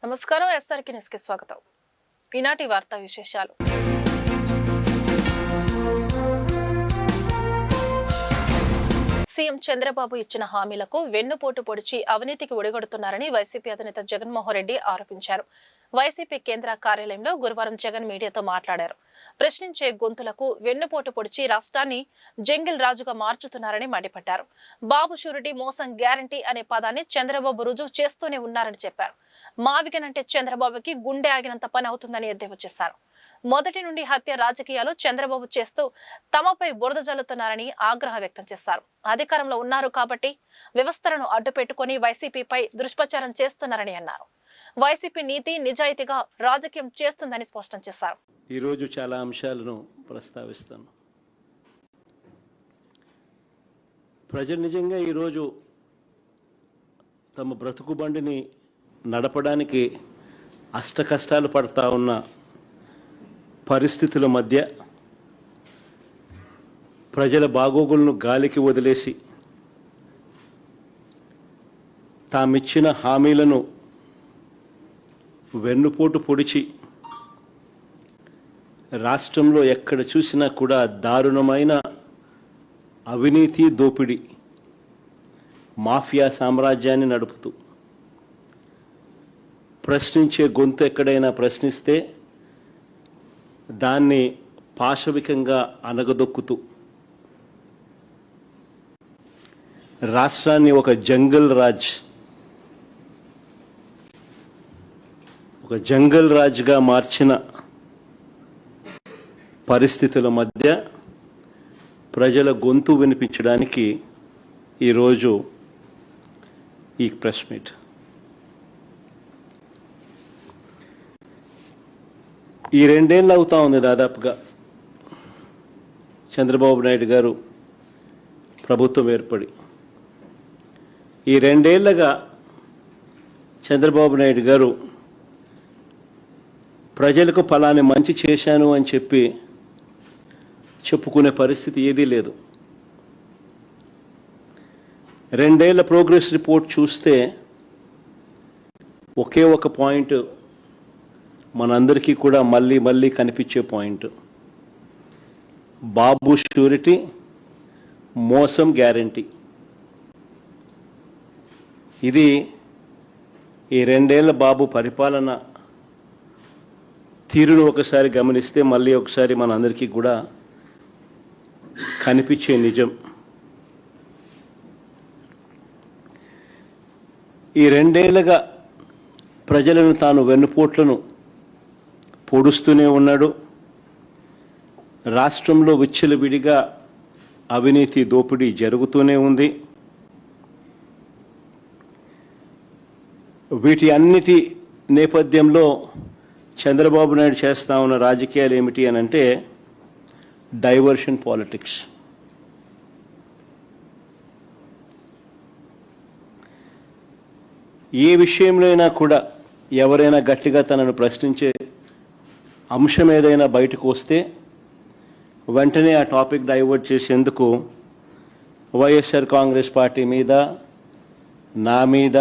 నమస్కారం SRK news కి స్వాగతం. ఈనాటి వార్తా విశేషాలు. సీఎం చంద్రబాబు ఇచ్చిన హామీలకు వెన్నుపోటు పొడిచి అవినీతికి ఒడిగొడుతున్నారని వైసీపీ అధినేత జగన్మోహన్ రెడ్డి ఆరోపించారు. వైసీపీ కేంద్ర కార్యాలయంలో గురువారం జగన్ మీడియాతో మాట్లాడారు. ప్రశ్నించే గొంతులకు వెన్నుపోటు పొడిచి రాష్ట్రాన్ని జంగిల్ రాజుగా మార్చుతున్నారని మండిపడ్డారు. బాబు షూరిటీ మోసం గ్యారంటీ అనే పదాన్ని చంద్రబాబు రుజువు చేస్తూనే ఉన్నారని చెప్పారు. మావిగనంటే చంద్రబాబుకి గుండె ఆగినంత పని అవుతుందని ఎద్దేవా చేశారు. మొదటి నుండి హత్య రాజకీయాలు చంద్రబాబు చేస్తూ తమపై బురద జల్లుతున్నారని ఆగ్రహం వ్యక్తం చేశారు. అధికారంలో ఉన్నారు కాబట్టి వ్యవస్థలను అడ్డుపెట్టుకుని వైసీపీపై దుష్ప్రచారం చేస్తున్నారని అన్నారు. వైసీపీ నీతి నిజాయితీగా రాజకీయం చేస్తుందని స్పష్టం చేశారు. ఈరోజు చాలా అంశాలను ప్రస్తావిస్తాను. ప్రజలు నిజంగా ఈరోజు తమ బ్రతుకు బండిని నడపడానికి అష్టకష్టాలు పడతా ఉన్న పరిస్థితుల మధ్య ప్రజల బాగోగులను గాలికి వదిలేసి తామిచ్చిన హామీలను వెన్నుపోటు పొడిచి రాష్ట్రంలో ఎక్కడ చూసినా కూడా దారుణమైన అవినీతి దోపిడీ మాఫియా సామ్రాజ్యాన్ని నడుపుతూ ప్రశ్నించే గొంతు ఎక్కడైనా ప్రశ్నిస్తే దాన్ని పాశవికంగా అనగదొక్కుతూ రాష్ట్రాన్ని ఒక జంగల్ రాజ్గా మార్చిన పరిస్థితుల మధ్య ప్రజల గొంతు వినిపించడానికి ఈరోజు ఈ ప్రెస్ మీట్. ఈ 2 ఏళ్ళు అవుతా ఉంది దాదాపుగా చంద్రబాబు నాయుడు గారు ప్రభుత్వం ఏర్పడి. ఈ 2 ఏళ్ళగా చంద్రబాబు నాయుడు గారు ప్రజలకు ఫలాని మంచి చేశాను అని చెప్పి చెప్పుకునే పరిస్థితి ఏదీ లేదు. 2 ఏళ్ల ప్రోగ్రెస్ రిపోర్ట్ చూస్తే ఒకే ఒక పాయింట్ మనందరికీ కూడా మళ్ళీ మళ్ళీ కనిపించే పాయింట్: బాబు షూరిటీ మోసం గ్యారంటీ. ఇది ఈ 2 ఏళ్ల బాబు పరిపాలన తీరును ఒకసారి గమనిస్తే మళ్ళీ ఒకసారి మనందరికీ కూడా కనిపించే నిజం. ఈ 2 ఏళ్ళగా ప్రజలను తాను వెన్నుపోట్లను పొడుస్తూనే ఉన్నాడు. రాష్ట్రంలో విచ్చలవిడిగా అవినీతి దోపిడీ జరుగుతూనే ఉంది. వీటి అన్నిటి నేపథ్యంలో చంద్రబాబు నాయుడు చేస్తా ఉన్న రాజకీయాలు ఏమిటి అని అంటే డైవర్షన్ పాలిటిక్స్. ఏ విషయంలో అయినా కూడా ఎవరైనా గట్టిగా తనను ప్రశ్నించే అంశం ఏదైనా బయటకు వస్తే వెంటనే ఆ టాపిక్ డైవర్ట్ చేసేందుకు వైఎస్ఆర్ కాంగ్రెస్ పార్టీ మీద, నా మీద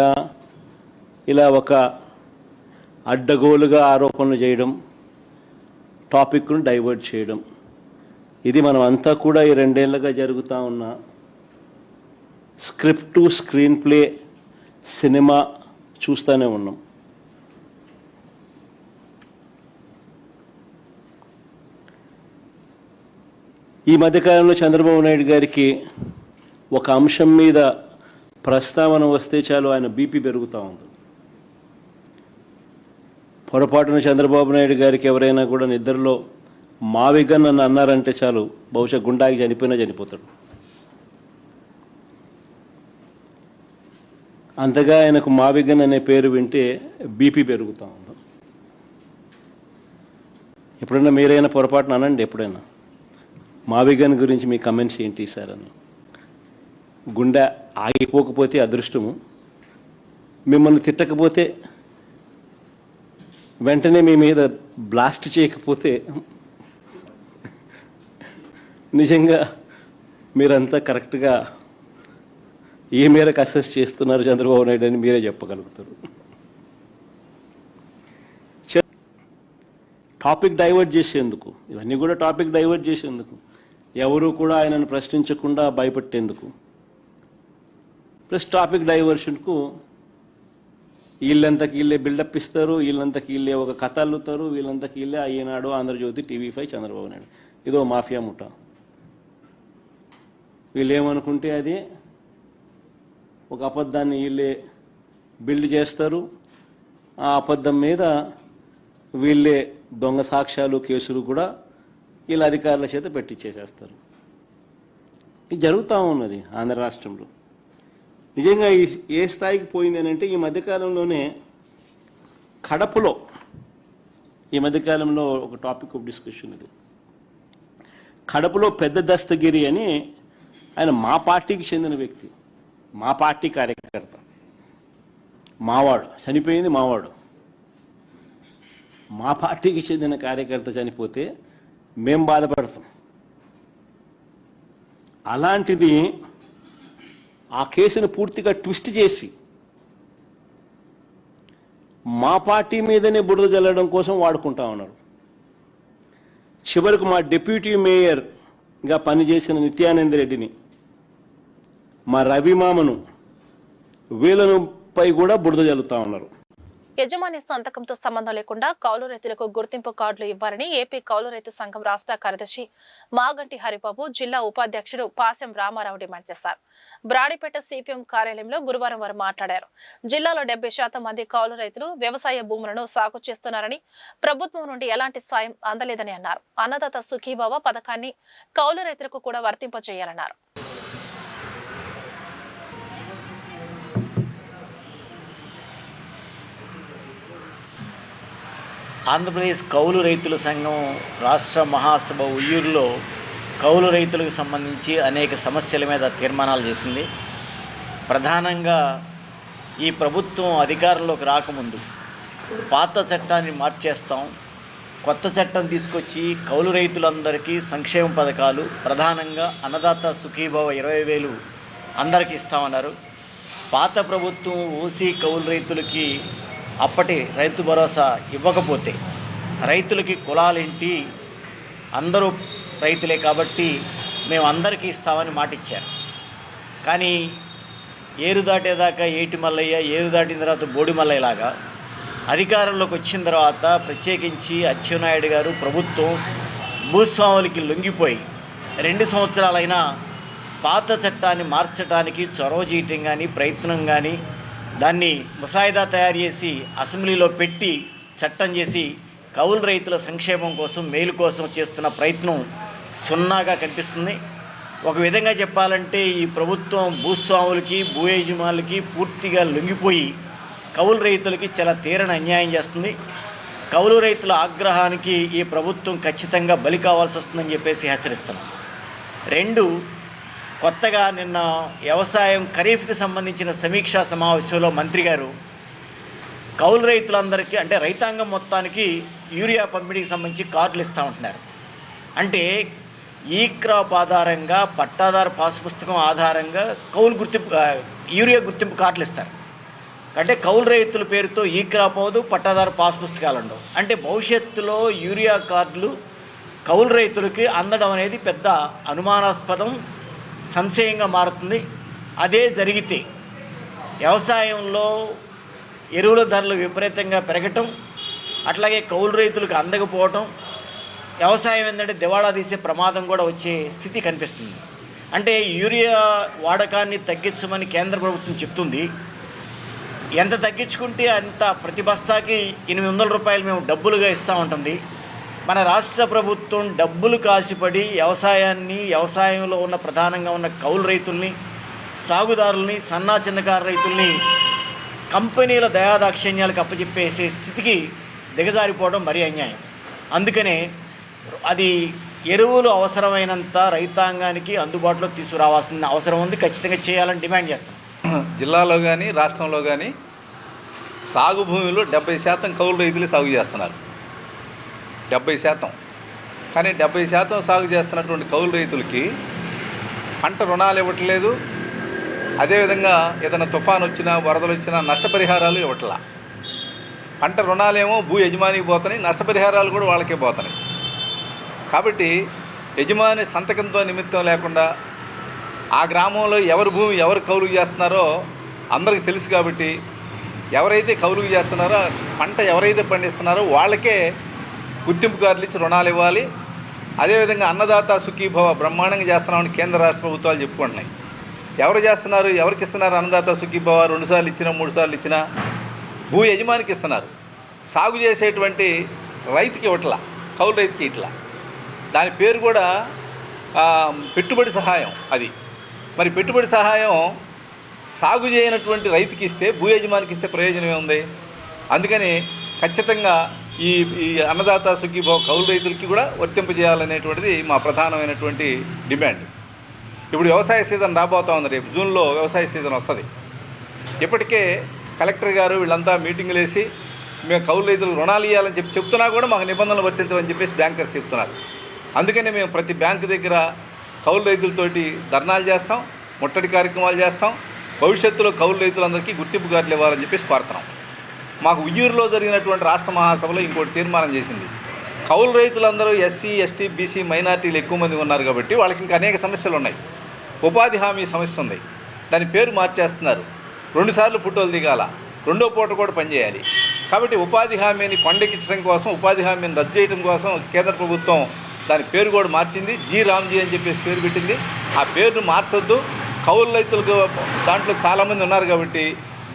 ఇలా ఒక అడ్డగోలుగా ఆరోపణలు చేయడం, టాపిక్ను డైవర్ట్ చేయడం, ఇది మనం అంతా కూడా ఈ 2 ఏళ్ళగా జరుగుతూ ఉన్న script to screen play cinema చూస్తూనే ఉన్నాం. ఈ మధ్యకాలంలో చంద్రబాబు నాయుడు గారికి ఒక అంశం మీద ప్రస్తావన వస్తే చాలు ఆయన బీపీ పెరుగుతూ ఉంది. పొరపాటున చంద్రబాబు నాయుడు గారికి ఎవరైనా కూడా నిద్రలో మావిగన్ అని అన్నారంటే చాలు బహుశా గుండాకి చనిపోయినా చనిపోతాడు. అంతగా ఆయనకు మావిగన్ అనే పేరు వింటే బీపీ పెరుగుతూ ఉంది. ఎప్పుడైనా మీరైనా పొరపాటున అనండి, ఎప్పుడైనా మావిగన్ గురించి మీ కమెంట్స్ ఏంటి సార్ అని. గుండె ఆగిపోకపోతే అదృష్టము, మిమ్మల్ని తిట్టకపోతే, వెంటనే మీ మీద బ్లాస్ట్ చేయకపోతే నిజంగా మీరంతా కరెక్ట్గా ఏ మేరకు అసెస్ చేస్తున్నారు చంద్రబాబు నాయుడు అని మీరే చెప్పగలుగుతారు. టాపిక్ డైవర్ట్ చేసేందుకు, ఇవన్నీ కూడా టాపిక్ డైవర్ట్ చేసేందుకు, ఎవరు కూడా ఆయనను ప్రశ్నించకుండా భయపెట్టేందుకు, ప్లస్ టాపిక్ డైవర్షన్కు వీళ్ళంతకి వీళ్ళే బిల్డప్ ఇస్తారు, వీళ్ళంతకి వీళ్ళే ఒక కథ అల్లుతారు, వీళ్ళంతకి వీళ్ళే ఈనాడు, ఆంధ్రజ్యోతి, టీవీ5, చంద్రబాబు నాయుడు, ఇదో మాఫియా ముఠా. వీళ్ళు ఏమనుకుంటే అది ఒక అబద్ధాన్ని వీళ్ళే బిల్డ్ చేస్తారు, ఆ అబద్ధం మీద వీళ్ళే దొంగ సాక్ష్యాలు, కేసులు కూడా వీళ్ళ అధికారుల చేత పెట్టించేసేస్తారు. ఇది జరుగుతూ ఉన్నది ఆంధ్ర రాష్ట్రంలో. నిజంగా ఏ స్థాయికి పోయింది అని అంటే, ఈ మధ్యకాలంలోనే కడపలో, ఈ మధ్యకాలంలో ఒక టాపిక్ ఆఫ్ డిస్కషన్ ఇది, కడపలో పెద్ద దస్తగిరి అని ఆయన మా పార్టీకి చెందిన వ్యక్తి, మా పార్టీ కార్యకర్త, మావాడు, చనిపోయింది మావాడు. మా పార్టీకి చెందిన కార్యకర్త చనిపోతే మేం బాధపడతాం. అలాంటిది ఆ కేసును పూర్తిగా ట్విస్ట్ చేసి మా పార్టీ మీదనే బురద జల్లడం కోసం వాడుకుంటా ఉన్నారు. చివరకు మా డిప్యూటీ మేయర్గా పనిచేసిన నిత్యానంద రెడ్డిని, మా రవిమామను, వీళ్ళపై కూడా బురద జల్లుతా ఉన్నారు. యజమాని సంతకంతో సంబంధం లేకుండా కౌలు రైతులకు గుర్తింపు కార్డులు ఇవ్వాలని ఏపీ కౌలు రైతు సంఘం రాష్ట్ర కార్యదర్శి మాగంటి హరిబాబు, జిల్లా ఉపాధ్యక్షుడు పాసెం రామారావు డిమాండ్ చేశారు. బ్రాడిపేట సిపిఎం కార్యాలయంలో గురువారం వారు మాట్లాడారు. జిల్లాలో 70% మంది కౌలు రైతులు వ్యవసాయ భూములను సాగు చేస్తున్నారని, ప్రభుత్వం నుండి ఎలాంటి సాయం అందలేదని అన్నారు. అన్నదాత సుఖీభావ పథకాన్ని కౌలు రైతులకు కూడా వర్తింపజేయాలన్నారు. ఆంధ్రప్రదేశ్ కౌలు రైతుల సంఘం రాష్ట్ర మహాసభ ఉయ్యూరులో కౌలు రైతులకు సంబంధించి అనేక సమస్యల మీద తీర్మానాలు చేసింది. ప్రధానంగా ఈ ప్రభుత్వం అధికారంలోకి రాకముందు పాత చట్టాన్ని మార్చేస్తాం, కొత్త చట్టం తీసుకొచ్చి కౌలు రైతులందరికీ సంక్షేమ పథకాలు, ప్రధానంగా అన్నదాత సుఖీభావ 20,000 అందరికీ ఇస్తామన్నారు. పాత ప్రభుత్వం ఓసీ కౌలు రైతులకి అప్పటి రైతు భరోసా ఇవ్వకపోతే రైతులకి కులాలేంటి, అందరూ రైతులే కాబట్టి మేము అందరికీ ఇస్తామని మాటిచ్చారు. కానీ ఏరు దాటేదాకా ఏటి మల్లయ్య, ఏరు దాటిన తర్వాత బోడి మల్లయ్యలాగా అధికారంలోకి వచ్చిన తర్వాత ప్రత్యేకించి అచ్చెన్నాయుడు గారు ప్రభుత్వం భూస్వాములకి లొంగిపోయి 2 సంవత్సరాలైనా పాత చట్టాన్ని మార్చడానికి చొరవ చేయటం కానీ, ప్రయత్నం కానీ, దాన్ని ముసాయిదా తయారు చేసి అసెంబ్లీలో పెట్టి చట్టం చేసి కౌలు రైతుల సంక్షేమం కోసం, మేలు కోసం చేస్తున్న ప్రయత్నం సున్నాగా కనిపిస్తుంది. ఒక విధంగా చెప్పాలంటే ఈ ప్రభుత్వం భూస్వాములకి, భూ యజమానులకి పూర్తిగా లొంగిపోయి కౌలు రైతులకి చాలా తీరని అన్యాయం చేస్తుంది. కౌలు రైతుల ఆగ్రహానికి ఈ ప్రభుత్వం ఖచ్చితంగా బలి కావాల్సి వస్తుందని చెప్పేసి హెచ్చరిస్తున్నాం. 2, కొత్తగా నిన్న వ్యవసాయం ఖరీఫ్కి సంబంధించిన సమీక్షా సమావేశంలో మంత్రి గారు కౌలు రైతులందరికీ, అంటే రైతాంగం మొత్తానికి యూరియా పంపిణీకి సంబంధించి కార్డులు ఇస్తూ ఉంటున్నారు. అంటే ఈ క్రాప్ ఆధారంగా, పట్టాదారు పాస్ పుస్తకం ఆధారంగా యూరియా గుర్తింపు కార్డులు ఇస్తారు. అంటే కౌలు రైతుల పేరుతో ఈ క్రాప్ అవ్వదు, పట్టాదారు పాస్ పుస్తకాలు ఉండవు. అంటే భవిష్యత్తులో యూరియా కార్డులు కౌలు రైతులకి అందడం అనేది పెద్ద అనుమానాస్పదం, సంశయంగా మారుతుంది. అదే జరిగితే వ్యవసాయంలో ఎరువుల ధరలు విపరీతంగా పెరగటం, అట్లాగే కౌలు రైతులకు అందకపోవటం, వ్యవసాయం ఏంటంటే దివాళా తీసే ప్రమాదం కూడా వచ్చే స్థితి కనిపిస్తుంది. అంటే యూరియా వాడకాన్ని తగ్గించమని కేంద్ర ప్రభుత్వం చెప్తుంది. ఎంత తగ్గించుకుంటే అంత ప్రతి బస్తాకి 800 రూపాయలు మేము డబ్బులుగా ఇస్తూ ఉంటుంది. మన రాష్ట్ర ప్రభుత్వం డబ్బులు కాసిపడి వ్యవసాయంలో ఉన్న ప్రధానంగా ఉన్న కౌలు రైతుల్ని, సాగుదారుల్ని, సన్నా చిన్నకారు రైతుల్ని కంపెనీల దయాదాక్షిణ్యాలకు అప్పచెప్పేసే స్థితికి దిగజారిపోవడం మరీ అన్యాయం. అందుకనే అది ఎరువులు అవసరమైనంత రైతాంగానికి అందుబాటులో తీసుకురావాల్సిన అవసరం ఉంది. ఖచ్చితంగా చేయాలని డిమాండ్ చేస్తాం. జిల్లాలో కానీ రాష్ట్రంలో కానీ సాగు భూమిలో 70% కౌలు రైతులు సాగు చేస్తున్నారు. 70%. కానీ 70% సాగు చేస్తున్నటువంటి కౌలు రైతులకి పంట రుణాలు ఇవ్వట్లేదు. అదేవిధంగా ఏదైనా తుఫాను వచ్చినా, వరదలు వచ్చినా నష్టపరిహారాలు ఇవ్వట్లా. పంట రుణాలేమో భూ యజమానికి పోతున్నాయి, నష్టపరిహారాలు కూడా వాళ్ళకే పోతున్నాయి. కాబట్టి యజమాని సంతకంతో నిమిత్తం లేకుండా ఆ గ్రామంలో ఎవరి భూమి ఎవరు కౌలుకు చేస్తున్నారో అందరికీ తెలుసు. కాబట్టి ఎవరైతే కౌలుకు చేస్తున్నారో పంట ఎవరైతే పండిస్తున్నారో వాళ్ళకే గుర్తింపు కార్డులు ఇచ్చి రుణాలు ఇవ్వాలి. అదేవిధంగా అన్నదాత సుఖీభవ బ్రహ్మాండంగా చేస్తున్నామని కేంద్ర రాష్ట్ర ప్రభుత్వాలు చెప్పుకుంటున్నాయి. ఎవరు చేస్తున్నారు, ఎవరికి ఇస్తున్నారు? అన్నదాత సుఖీభవ 2 సార్లు ఇచ్చినా 3 సార్లు ఇచ్చినా భూ యజమానికి ఇస్తున్నారు. సాగు చేసేటువంటి రైతుకి ఇవ్వట్లా, కౌలు రైతుకి ఇట్లా. దాని పేరు కూడా పెట్టుబడి సహాయం. అది మరి పెట్టుబడి సహాయం సాగు చేయనటువంటి రైతుకి ఇస్తే భూ యజమానికి ఇస్తే ప్రయోజనమే ఉంది. అందుకని ఖచ్చితంగా ఈ అన్నదాత సుఖీభవ కౌలు రైతులకి కూడా వర్తింపజేయాలనేటువంటిది మా ప్రధానమైనటువంటి డిమాండ్. ఇప్పుడు వ్యవసాయ సీజన్ రాబోతూ ఉంది. రేపు జూన్లో వ్యవసాయ సీజన్ వస్తుంది. ఇప్పటికే కలెక్టర్ గారు వీళ్ళంతా మీటింగులు వేసి మేము కౌలు రైతులకు రుణాలు ఇవ్వాలని చెప్తున్నా కూడా మాకు నిబంధనలు వర్తించమని చెప్పేసి బ్యాంకర్స్ చెప్తున్నారు. అందుకని మేము ప్రతి బ్యాంకు దగ్గర కౌలు రైతులతోటి ధర్నాలు చేస్తాం, ముట్టడి కార్యక్రమాలు చేస్తాం. భవిష్యత్తులో కౌలు రైతులందరికీ గుర్తింపు కార్డులు ఇవ్వాలని చెప్పేసి కోరుతున్నాం. మాకు ఉయ్యూరులో జరిగినటువంటి రాష్ట్ర మహాసభలో ఇంకోటి తీర్మానం చేసింది. కౌలు రైతులందరూ ఎస్సీ, ఎస్టీ, బీసీ, మైనార్టీలు ఎక్కువ మంది ఉన్నారు కాబట్టి వాళ్ళకి ఇంకా అనేక సమస్యలు ఉన్నాయి. ఉపాధి హామీ సమస్య ఉంది, దాని పేరు మార్చేస్తున్నారు. 2 సార్లు ఫోటోలు దిగాల, 2వ పూట కూడా పనిచేయాలి. కాబట్టి ఉపాధి హామీని కొండెక్కించడం కోసం, ఉపాధి హామీని రద్దు చేయడం కోసం కేంద్ర ప్రభుత్వం దాని పేరు కూడా మార్చింది. జీ రామ్జీ అని చెప్పేసి పేరు పెట్టింది. ఆ పేరును మార్చొద్దు. కౌలు రైతులకు దాంట్లో చాలామంది ఉన్నారు కాబట్టి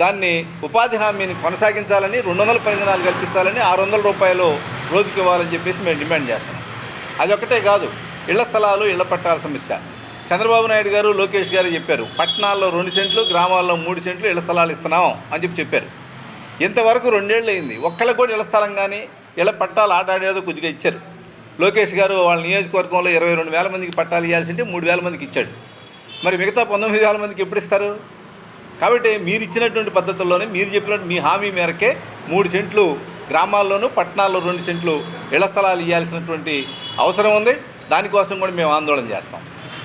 దాన్ని ఉపాధి హామీని కొనసాగించాలని, 200 దినాలు కల్పించాలని, 600 రూపాయలు రోజుకి ఇవ్వాలని చెప్పేసి మేము డిమాండ్ చేస్తున్నాం. అదొక్కటే కాదు, ఇళ్ల స్థలాలు, ఇళ్ల పట్టాల సమస్య. చంద్రబాబు నాయుడు గారు, లోకేష్ గారు చెప్పారు, పట్టణాల్లో 2 సెంట్లు, గ్రామాల్లో 3 సెంట్లు ఇళ్ల స్థలాలు ఇస్తున్నాం అని చెప్పారు. ఇంతవరకు 2 ఏళ్ళు అయింది. ఒక్కళ్ళకి కూడా ఇళ్ల స్థలం కానీ ఇళ్ల పట్టాలు ఆడాడేదో కొద్దిగా ఇచ్చారు. లోకేష్ గారు వాళ్ళ నియోజకవర్గంలో 22,000 మందికి పట్టాలు ఇవ్వాల్సింటే 3,000 మందికి ఇచ్చాడు. మరి మిగతా 19,000 మందికి ఎప్పుడు ఇస్తారు? కాబట్టి మీరు ఇచ్చినటువంటి పద్ధతుల్లోనే మీరు చెప్పినట్టు మీ హామీ మేరకే 3 సెంట్లు గ్రామాల్లోనూ, పట్టణాల్లో 2 సెంట్లు ఇళ్ల స్థలాలు ఇవ్వాల్సినటువంటి అవసరం ఉంది. దానికోసం కూడా మేము ఆందోళన చేస్తాం.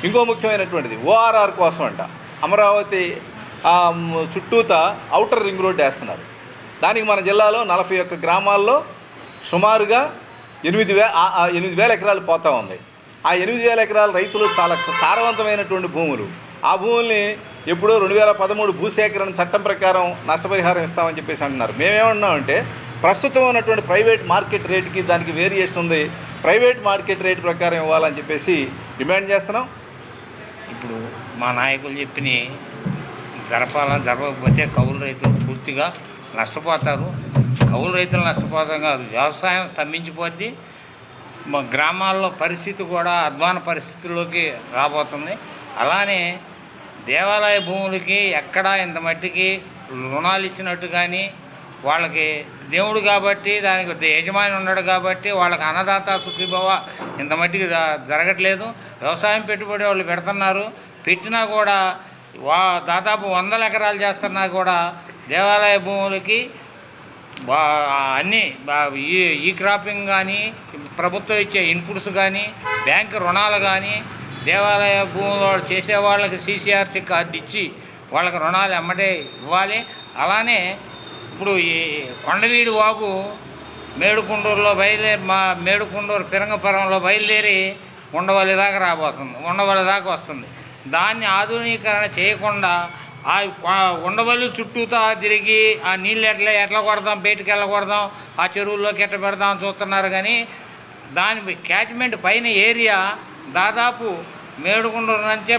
ఇంకో ముఖ్యమైనటువంటిది ఓఆర్ఆర్ కోసం అంట. అమరావతి చుట్టూత ఔటర్ రింగ్ రోడ్డు వేస్తున్నారు. దానికి మన జిల్లాలో 41 గ్రామాల్లో సుమారుగా 8,000 ఎకరాలు పోతా ఉంది. ఆ 8,000 ఎకరాల రైతులు చాలా సారవంతమైనటువంటి భూములు. ఆ భూముల్ని ఎప్పుడో 2013 భూసేకరణ చట్టం ప్రకారం నష్టపరిహారం ఇస్తామని చెప్పేసి అంటున్నారు. మేమేమన్నామంటే ప్రస్తుతం ఉన్నటువంటి ప్రైవేట్ మార్కెట్ రేటుకి దానికి వేరియేషన్ ఉంది. ప్రైవేట్ మార్కెట్ రేటు ప్రకారం ఇవ్వాలని చెప్పేసి డిమాండ్ చేస్తున్నాం. ఇప్పుడు మా నాయకులు చెప్పిన జరపకపోతే కౌలు రైతులు పూర్తిగా నష్టపోతారు. కౌలు రైతులు నష్టపోతాం కాదు, వ్యవసాయం స్తంభించిపోద్ది. మా గ్రామాల్లో పరిస్థితి కూడా అధ్వాన పరిస్థితుల్లోకి రాబోతుంది. అలానే దేవాలయ భూములకి ఎక్కడా ఇంత మట్టికి రుణాలు ఇచ్చినట్టు కానీ, వాళ్ళకి దేవుడు కాబట్టి దానికి యజమాని ఉన్నాడు కాబట్టి వాళ్ళకి అన్నదాత సుఖీభవ ఇంత మట్టికి జరగట్లేదు. వ్యవసాయం పెట్టుబడి వాళ్ళు పెడుతున్నారు. పెట్టినా కూడా దాదాపు 100 ఎకరాలు చేస్తున్నా కూడా దేవాలయ భూములకి అన్నీ ఈ క్రాపింగ్ కానీ, ప్రభుత్వం ఇచ్చే ఇన్పుట్స్ కానీ, బ్యాంకు రుణాలు కానీ, దేవాలయ భూములు చేసే వాళ్ళకి CCRC కార్డు ఇచ్చి వాళ్ళకి రుణాలు ఎమ్మటే ఇవ్వాలి. అలానే ఇప్పుడు ఈ కొండవీడి వాగు మేడుకుండూరులో మేడుకుండూరు పిరంగపురంలో బయలుదేరి ఉండవల్లి దాకా రాబోతుంది, ఉండవల్లి దాకా వస్తుంది. దాన్ని ఆధునీకరణ చేయకుండా ఆ ఉండవల్లి చుట్టూతో తిరిగి ఆ నీళ్ళు ఎట్లా కొడదాం, బయటికి వెళ్ళకూడదాం, ఆ చెరువుల్లోకి ఎట్లా పెడదాం చూస్తున్నారు. కానీ దాని క్యాచ్మెంట్ పైన ఏరియా దాదాపు మేడుకుండూరు నుంచే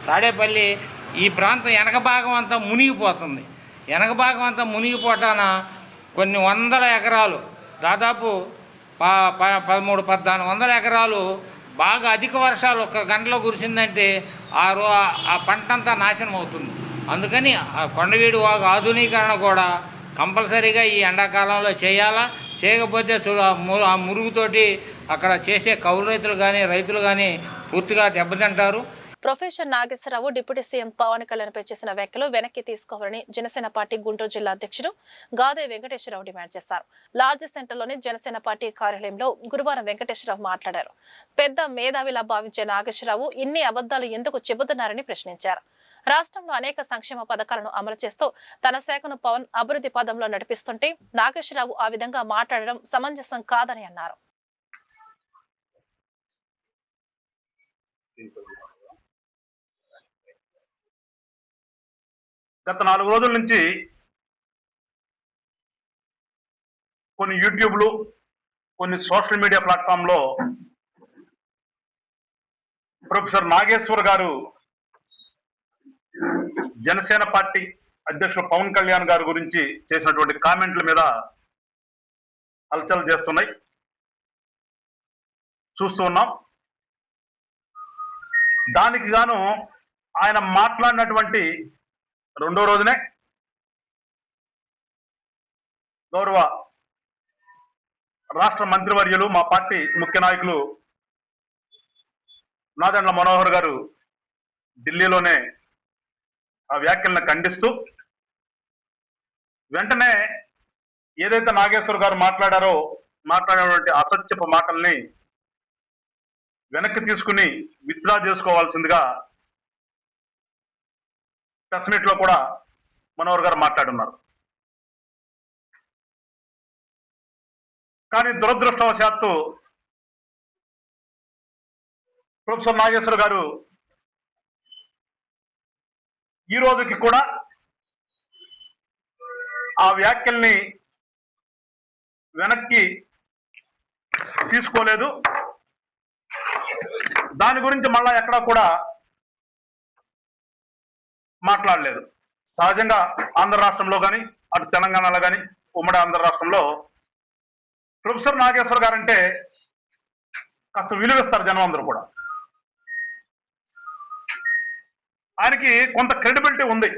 తాడేపల్లి ఈ ప్రాంతం వెనక భాగం అంతా మునిగిపోతుంది. వెనక భాగం అంతా మునిగిపోటాన కొన్ని 100 ఎకరాలు, దాదాపు 13-14 ఎకరాలు బాగా అధిక వర్షాలు 1 గంటలో కురిసిందంటే ఆ పంట అంతా నాశనం అవుతుంది. అందుకని ఆ కొండవీడు వాగు ఆధునీకరణ కూడా కంపల్సరీగా ఈ ఎండాకాలంలో చేయాలా. చేయకపోతే ఆ మురుగుతోటి అక్కడ చేసే కౌలు రైతులు కానీ, రైతులు కానీ పూర్తిగా దెబ్బతింటారు. Professor Nageswararao deputy CM Pawan కళ్యాణ్పై చేసిన వ్యాఖ్యలు వెనక్కి తీసుకోవాలని జనసేన పార్టీ గుంటూరు జిల్లా అధ్యక్షుడు గాదే వెంకటేశ్వరరావు డిమాండ్ చేశారు. లార్జ్ సెంటర్లోని జనసేన పార్టీ కార్యాలయంలో గురువారం వెంకటేశ్వరరావు మాట్లాడారు. పెద్ద మేధావిలా భావించే నాగేశ్వరరావు ఇన్ని అబద్ధాలు ఎందుకు చెబుతున్నారని ప్రశ్నించారు. రాష్ట్రంలో అనేక సంక్షేమ పథకాలను అమలు చేస్తూ తన శాఖను పవన్ అభివృద్ధి పదంలో నడిపిస్తుంటే నాగేశ్వరరావు ఆ విధంగా మాట్లాడడం సమంజసం కాదని అన్నారు. గత 4 రోజుల నుంచి కొన్ని యూట్యూబ్లు, కొన్ని సోషల్ మీడియా ప్లాట్ఫామ్లో ప్రొఫెసర్ నాగేశ్వర్ గారు జనసేన పార్టీ అధ్యక్షుడు పవన్ కళ్యాణ్ గారి గురించి చేసినటువంటి కామెంట్ల మీద హల్చల్ చేస్తున్నాయి, చూస్తూ ఉన్నాం. దానికి గాను ఆయన మాట్లాడినటువంటి రెండో రోజునే గౌరవ రాష్ట్ర మంత్రివర్యులు, మా పార్టీ ముఖ్య నాయకులు నాదెండ్ల మనోహర్ గారు ఢిల్లీలోనే ఆ వ్యాఖ్యలను ఖండిస్తూ వెంటనే ఏదైతే నాగేశ్వర్ గారు మాట్లాడినటువంటి అసత్యపు మాటల్ని వెనక్కి తీసుకుని విత్డ్రా చేసుకోవాల్సిందిగా ప్రెస్ మీట్ లో కూడా మనోహర్ గారు మాట్లాడున్నారు. కానీ దురదృష్టవశాత్తు ప్రొఫెసర్ నాగేశ్వర్ గారు ఈ రోజుకి కూడా ఆ వ్యాఖ్యల్ని వెనక్కి తీసుకోలేదు. దాని గురించి మళ్ళా ఎక్కడా కూడా మాట్లాడలేదు. సహజంగా ఆంధ్ర రాష్ట్రంలో కానీ, అటు తెలంగాణలో కానీ, ఉమ్మడి ఆంధ్ర రాష్ట్రంలో ప్రొఫెసర్ నాగేశ్వర్ గారు అంటే కాస్త విలువిస్తారు జనం అందరూ కూడా. ఆయనకి కొంత క్రెడిబిలిటీ ఉంది.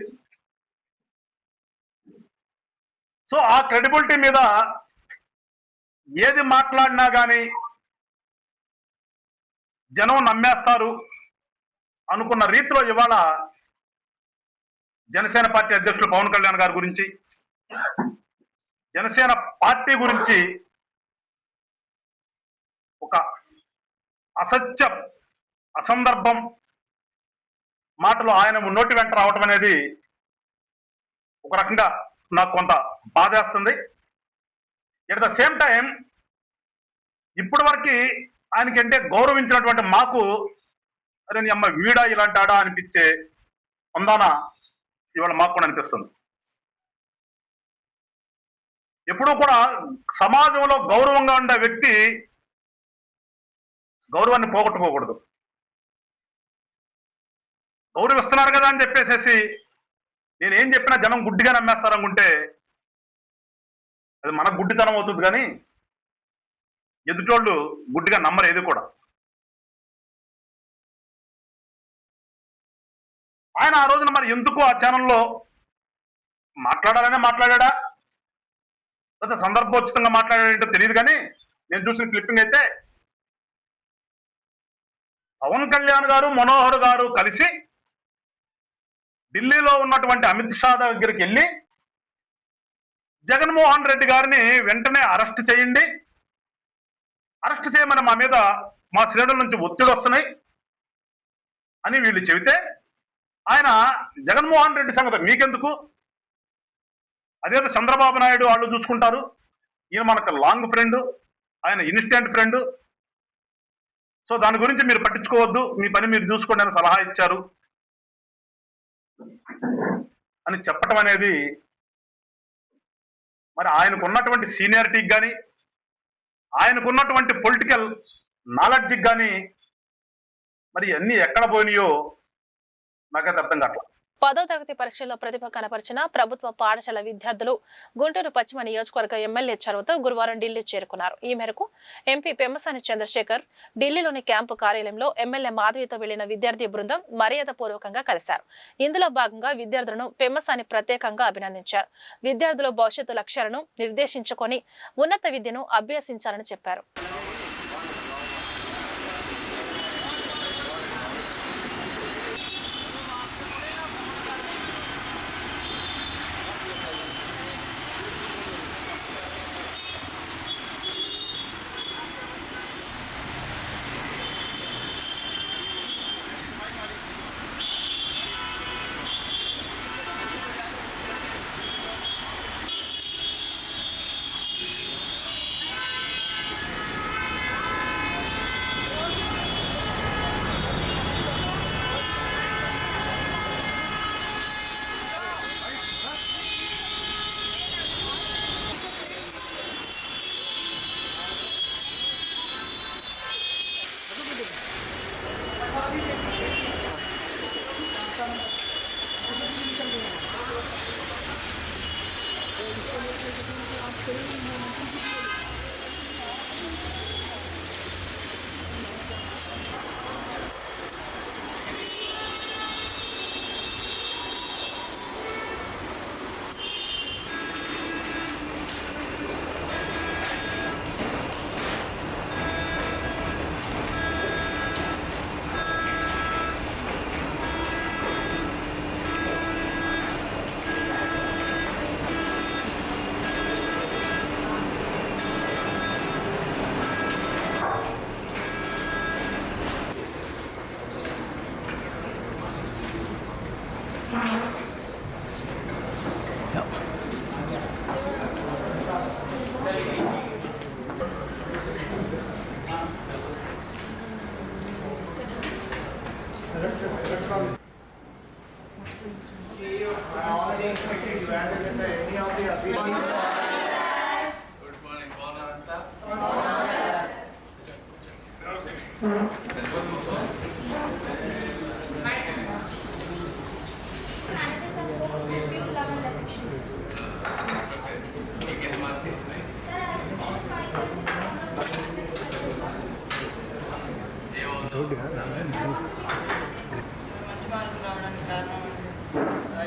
సో ఆ క్రెడిబిలిటీ మీద ఏది మాట్లాడినా కానీ జనం నమ్మేస్తారు అనుకున్న రీతిలో ఇవాళ జనసేన పార్టీ అధ్యక్షులు పవన్ కళ్యాణ్ గారి గురించి, జనసేన పార్టీ గురించి ఒక అసత్య అసందర్భం మాటలు ఆయన నోటి వెంట రావటం అనేది ఒక రకంగా నాకు కొంత బాధేస్తుంది. ఎట్ ద సేమ్ టైం ఇప్పటి వరకు ఆయనకంటే గౌరవించినటువంటి మాకు అరే నీ అమ్మ వీడా ఇలాంటి ఆడా అనిపించే ఉందాన ఇవాళ మాకు కూడా అనిపిస్తుంది. ఎప్పుడూ కూడా సమాజంలో గౌరవంగా ఉండే వ్యక్తి గౌరవాన్ని పోగొట్టుకోకూడదు. గౌరవిస్తున్నారు కదా అని చెప్పేసేసి నేనేం చెప్పినా జనం గుడ్డిగా నమ్మేస్తారనుకుంటే అది మనకు గుడ్డితనం అవుతుంది, కానీ ఎదుటోళ్ళు గుడ్డిగా నమ్మరు ఏది కూడా. ఆయన ఆ రోజున మరి ఎందుకు ఆ ఛానల్లో మాట్లాడాలనే మాట్లాడా, లేదా సందర్భోచితంగా మాట్లాడాడంటో తెలియదు, కానీ నేను చూసిన క్లిప్పింగ్ అయితే పవన్ కళ్యాణ్ గారు, మనోహర్ గారు కలిసి ఢిల్లీలో ఉన్నటువంటి అమిత్ షా దగ్గరికి వెళ్ళి జగన్మోహన్ రెడ్డి గారిని వెంటనే అరెస్ట్ చేయండి, అరెస్ట్ చేయమని మా మీద మా శ్రేణుల నుంచి ఒత్తిడి వస్తున్నాయి అని వీళ్ళు చెబితే ఆయన జగన్మోహన్ రెడ్డి సంగతి మీకెందుకు, అదేదో చంద్రబాబు నాయుడు వాళ్ళు చూసుకుంటారు, ఈయన మనకు లాంగ్ ఫ్రెండ్, ఆయన ఇన్స్టెంట్ ఫ్రెండ్, సో దాని గురించి మీరు పట్టించుకోవద్దు, మీ పని మీరు చూసుకోండి అని సలహా ఇచ్చారు అని చెప్పటం అనేది మరి ఆయనకున్నటువంటి సీనియారిటీకి కానీ, ఆయనకున్నటువంటి పొలిటికల్ నాలెడ్జ్కి కానీ మరి అన్నీ ఎక్కడ పోయినాయో నాకైతే అర్థం కావట్లేదు. 10వ తరగతి పరీక్షల్లో ప్రతిభ కనపరిచిన ప్రభుత్వ పాఠశాల విద్యార్థులు గుంటూరు పశ్చిమ నియోజకవర్గ ఎమ్మెల్యే చొరవతో గురువారం ఢిల్లీ చేరుకున్నారు. ఈ మేరకు ఎంపీ పెమ్మసాని చంద్రశేఖర్ ఢిల్లీలోని క్యాంపు కార్యాలయంలో ఎమ్మెల్యే మాధవితో వెళ్లిన విద్యార్థి బృందం మర్యాదపూర్వకంగా కలిశారు. ఇందులో భాగంగా విద్యార్థులను పెమ్మసాని ప్రత్యేకంగా అభినందించారు. విద్యార్థుల భవిష్యత్తు లక్ష్యాలను నిర్దేశించుకొని ఉన్నత విద్యను అభ్యసించాలని చెప్పారు.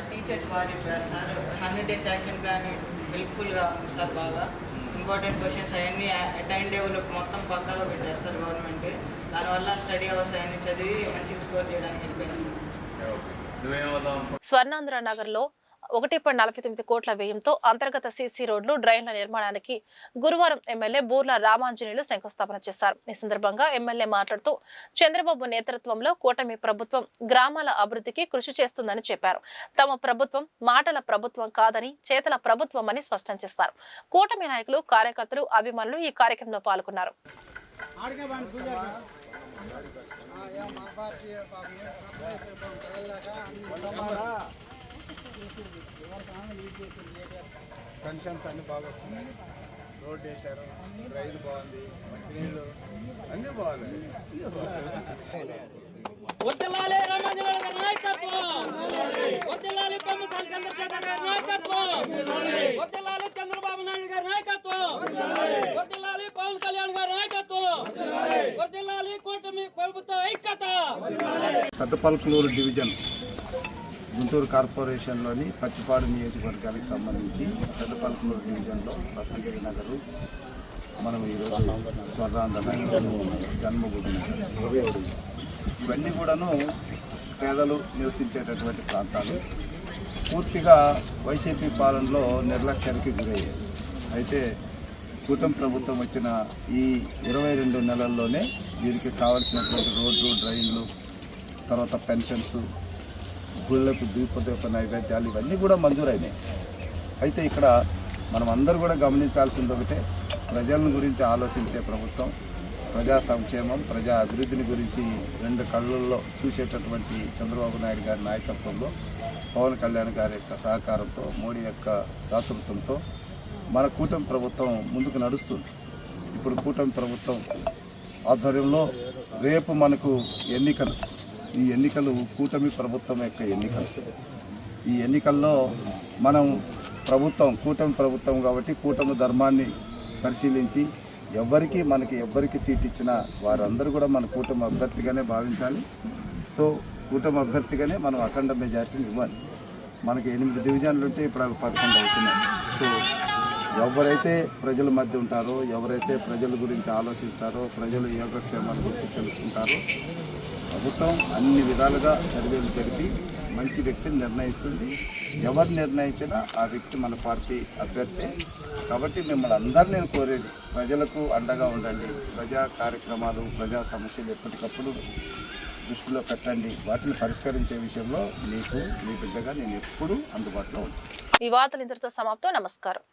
టీచర్స్ బాగా చెప్పారు సార్. 100 days యాక్షన్ ప్లాన్ హెల్ప్ఫుల్గా ఉంది సార్. బాగా ఇంపార్టెంట్ క్వశ్చన్స్ అవన్నీ టైం టేబుల్ మొత్తం పక్కాగా పెట్టారు సార్ గవర్నమెంట్. దానివల్ల స్టడీ అవర్స్ అవన్నీ చదివి మంచిగా స్కోర్ చేయడానికి హెల్ప్ అయింది సార్. స్వర్ణాంధ్ర నగర్లో 1.49 కోట్ల వ్యయంతో అంతర్గత సీసీ రోడ్లు, డ్రైన్ల నిర్మాణానికి గురువారం ఎమ్మెల్యే బూర్ల రామాంజనేయులు శంకుస్థాపన చేశారు. ఈ సందర్భంగా ఎమ్మెల్యే మాట్లాడుతూ చంద్రబాబు నేతృత్వంలో కూటమి ప్రభుత్వం గ్రామాల అభివృద్ధికి కృషి చేస్తుందని చెప్పారు. తమ ప్రభుత్వం మాటల ప్రభుత్వం కాదని చేతల ప్రభుత్వం అని స్పష్టం చేశారు. కూటమి నాయకులు, కార్యకర్తలు, అభిమానులు ఈ కార్యక్రమంలో పాల్గొన్నారు. పెన్షన్స్ అన్నీ బాగా వస్తున్నాయి. రోడ్ వేశారు, రైలు బాగుంది, మంచినీళ్ళు అన్నీ బాగున్నాయి. వర్ధిల్లాలి రామాంజనేయులు గారి నాయకత్వం, వర్ధిల్లాలి పెమ్మసాని చంద్రశేఖర్ గారి నాయకత్వం, వర్ధిల్లాలి చంద్రబాబు నాయుడు గారి నాయకత్వం, వర్ధిల్లాలి పవన్ కళ్యాణ్ గారి నాయకత్వం, వర్ధిల్లాలి కూటమి ప్రభుత్వ ఐక్యత. పెద్దపల్కలూరు డివిజన్ గుంటూరు కార్పొరేషన్లోని పచ్చిపాడు నియోజకవర్గానికి సంబంధించి పెద్దపల్కలూరు డివిజన్లో రత్నగిరి నగరు, మనం ఈరోజు స్వర్ణాంధ్ర నగర్, జన్మభూమి నగర్, ఇవన్నీ కూడాను పేదలు నివసించేటటువంటి ప్రాంతాలు. పూర్తిగా వైసీపీ పాలనలో నిర్లక్ష్యానికి గురయ్యాయి. అయితే కూటమి ప్రభుత్వం వచ్చిన ఈ 22 నెలల్లోనే వీరికి కావాల్సినటువంటి రోడ్లు, డ్రైన్లు, తర్వాత పెన్షన్స్, గుళ్ళకు దీపదీప నైవేద్యాలు ఇవన్నీ కూడా మంజూరైనాయి. అయితే ఇక్కడ మనం అందరూ కూడా గమనించాల్సింది ఒకటే, ప్రజల గురించి ఆలోచించే ప్రభుత్వం, ప్రజా సంక్షేమం, ప్రజా అభివృద్ధిని గురించి 2 కళ్ళల్లో చూసేటటువంటి చంద్రబాబు నాయుడు గారి నాయకత్వంలో, పవన్ కళ్యాణ్ గారి యొక్క సహకారంతో, మోడీ యొక్క దాతృత్వంతో మన కూటమి ప్రభుత్వం ముందుకు నడుస్తుంది. ఇప్పుడు కూటమి ప్రభుత్వం ఆధ్వర్యంలో రేపు మనకు ఎన్నికలు, ఈ ఎన్నికలు కూటమి ప్రభుత్వం యొక్క ఎన్నికలు. ఈ ఎన్నికల్లో మనం ప్రభుత్వం కూటమి ప్రభుత్వం కాబట్టి కూటమి ధర్మాన్ని పరిశీలించి ఎవరికి సీట్ ఇచ్చినా వారందరూ కూడా మన కూటమి అభ్యర్థిగానే భావించాలి. సో కూటమి అభ్యర్థిగానే మనం అఖండ మెజార్టీని ఇవ్వాలి. మనకి 8 డివిజన్లు ఉంటే ఇప్పుడు 11 అవుతున్నాయి. సో ఎవరైతే ప్రజల మధ్య ఉంటారో, ఎవరైతే ప్రజల గురించి ఆలోచిస్తారో, ప్రజల యోగక్షేమాల గురించి తెలుసుకుంటారో, ప్రభుత్వం అన్ని విధాలుగా సర్వేలు జరిపి మంచి వ్యక్తిని నిర్ణయిస్తుంది. ఎవరు నిర్ణయించినా ఆ వ్యక్తి మన పార్టీ అభ్యర్థి. కాబట్టి మిమ్మల్ని అందరూ నేను కోరేది, ప్రజలకు అండగా ఉండండి. ప్రజా కార్యక్రమాలు, ప్రజా సమస్యలు ఎప్పటికప్పుడు దృష్టిలో పెట్టండి. వాటిని పరిష్కరించే విషయంలో మీకు మీ బిడ్డగా నేను ఎప్పుడూ అందుబాటులో ఉంటాను. ఈ వార్తలు ఇంతటితో సమాప్తం. నమస్కారం.